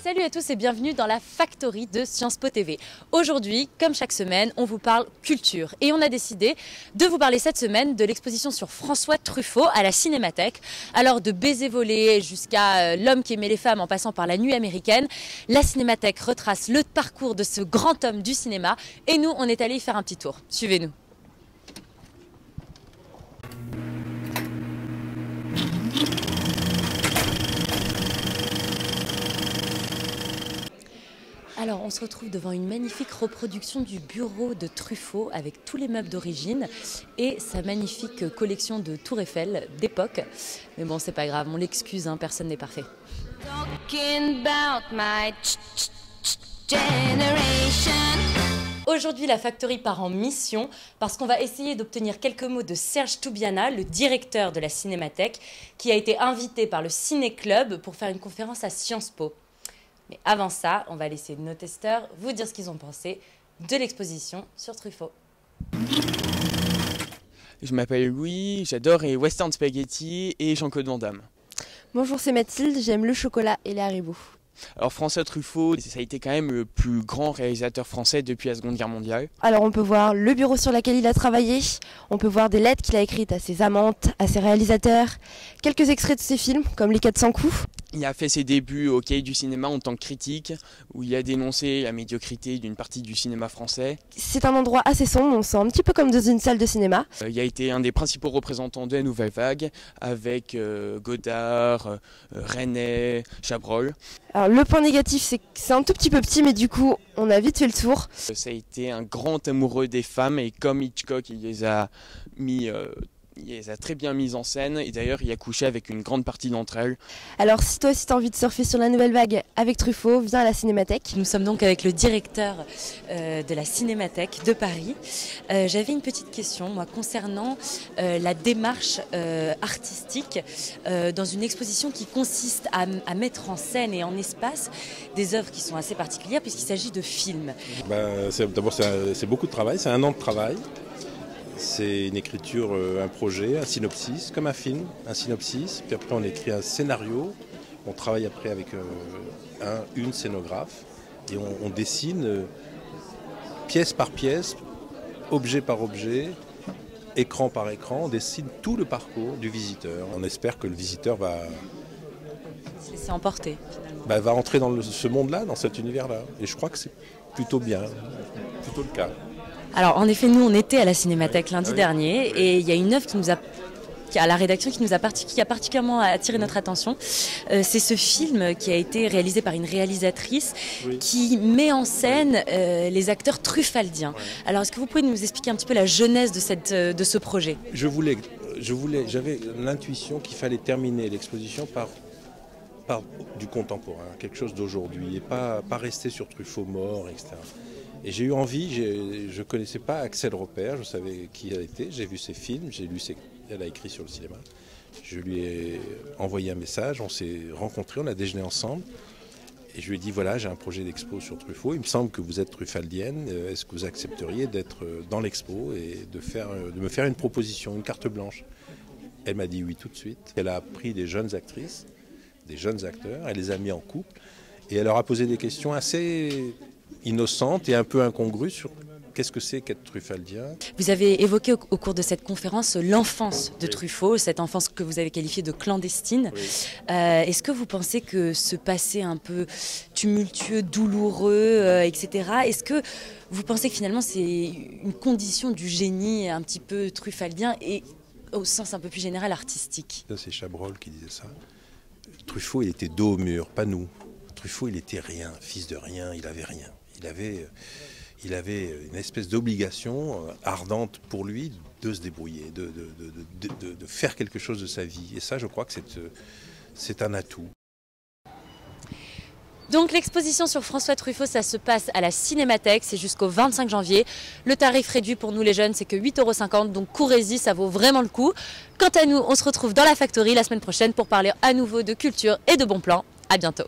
Salut à tous et bienvenue dans la Factory de Sciences Po TV. Aujourd'hui, comme chaque semaine, on vous parle culture. Et on a décidé de vous parler cette semaine de l'exposition sur François Truffaut à la Cinémathèque. Alors de Baiser volé jusqu'à L'homme qui aimait les femmes en passant par La nuit américaine, la Cinémathèque retrace le parcours de ce grand homme du cinéma. Et nous, on est allés y faire un petit tour. Suivez-nous. Alors, on se retrouve devant une magnifique reproduction du bureau de Truffaut avec tous les meubles d'origine et sa magnifique collection de Tour Eiffel d'époque. Mais bon, c'est pas grave, on l'excuse, hein, personne n'est parfait. Aujourd'hui, la Factory part en mission parce qu'on va essayer d'obtenir quelques mots de Serge Toubiana, le directeur de la Cinémathèque, qui a été invité par le Ciné Club pour faire une conférence à Sciences Po. Mais avant ça, on va laisser nos testeurs vous dire ce qu'ils ont pensé de l'exposition sur Truffaut. Je m'appelle Louis, j'adore les western spaghetti et Jean-Claude Van Damme. Bonjour, c'est Mathilde, j'aime le chocolat et les haribots. Alors François Truffaut, ça a été quand même le plus grand réalisateur français depuis la Seconde Guerre mondiale. Alors on peut voir le bureau sur lequel il a travaillé, on peut voir des lettres qu'il a écrites à ses amantes, à ses réalisateurs, quelques extraits de ses films comme Les 400 coups. Il a fait ses débuts au Cahier du cinéma en tant que critique, où il a dénoncé la médiocrité d'une partie du cinéma français. C'est un endroit assez sombre, on sent un petit peu comme dans une salle de cinéma. Il a été un des principaux représentants de la Nouvelle Vague, avec Godard, Resnais, Chabrol. Alors le point négatif, c'est que c'est un tout petit peu petit, mais du coup, on a vite fait le tour. Ça a été un grand amoureux des femmes, et comme Hitchcock, il les a très bien mises en scène, et d'ailleurs il a couché avec une grande partie d'entre elles. Alors si toi aussi tu as envie de surfer sur la Nouvelle Vague avec Truffaut, viens à la Cinémathèque. Nous sommes donc avec le directeur de la Cinémathèque de Paris. J'avais une petite question moi, concernant la démarche artistique dans une exposition qui consiste à mettre en scène et en espace des œuvres qui sont assez particulières puisqu'il s'agit de films. D'abord c'est beaucoup de travail, c'est 1 an de travail. C'est une écriture, un projet, un synopsis, comme un film, un synopsis. Puis après, on écrit un scénario. On travaille après avec une scénographe. Et on dessine pièce par pièce, objet par objet, écran par écran. On dessine tout le parcours du visiteur. On espère que le visiteur va se laisser emporter, finalement. Va entrer dans ce monde-là, dans cet univers-là. Et je crois que c'est plutôt bien, plutôt le cas. Alors en effet, nous on était à la Cinémathèque lundi dernier et il y a une œuvre à la rédaction qui a particulièrement attiré notre attention. C'est ce film qui a été réalisé par une réalisatrice qui met en scène les acteurs truffaldiens. Alors est-ce que vous pouvez nous expliquer un petit peu la genèse de ce projet ? J'avais l'intuition qu'il fallait terminer l'exposition par du contemporain, quelque chose d'aujourd'hui, et pas rester sur Truffaut mort, etc. Et j'ai eu envie, je ne connaissais pas Axel Repère, je savais qui elle était, j'ai vu ses films, j'ai lu elle a écrit sur le cinéma. Je lui ai envoyé un message, on s'est rencontrés, on a déjeuné ensemble. Et je lui ai dit, voilà, j'ai un projet d'expo sur Truffaut, il me semble que vous êtes truffaldienne, est-ce que vous accepteriez d'être dans l'expo et de me faire une proposition, une carte blanche ? Elle m'a dit oui tout de suite. Elle a pris des jeunes actrices, des jeunes acteurs, elle les a mis en couple et elle leur a posé des questions assez innocente et un peu incongrue sur qu'est-ce que c'est qu'être truffaldien. Vous avez évoqué au cours de cette conférence l'enfance de Truffaut, cette enfance que vous avez qualifiée de clandestine. Oui. Est-ce que vous pensez que ce passé un peu tumultueux, douloureux, etc., est-ce que vous pensez que finalement c'est une condition du génie un petit peu truffaldien et au sens un peu plus général artistique ? Ça, c'est Chabrol qui disait ça. Truffaut, il était dos au mur, pas nous. Truffaut, il était rien, fils de rien, il avait rien. Il avait une espèce d'obligation ardente pour lui de se débrouiller, de faire quelque chose de sa vie. Et ça, je crois que c'est un atout. Donc l'exposition sur François Truffaut, ça se passe à la Cinémathèque, c'est jusqu'au 25 janvier. Le tarif réduit pour nous les jeunes, c'est que 8,50 €, donc courez-y, ça vaut vraiment le coup. Quant à nous, on se retrouve dans la Factory la semaine prochaine pour parler à nouveau de culture et de bons plans. À bientôt.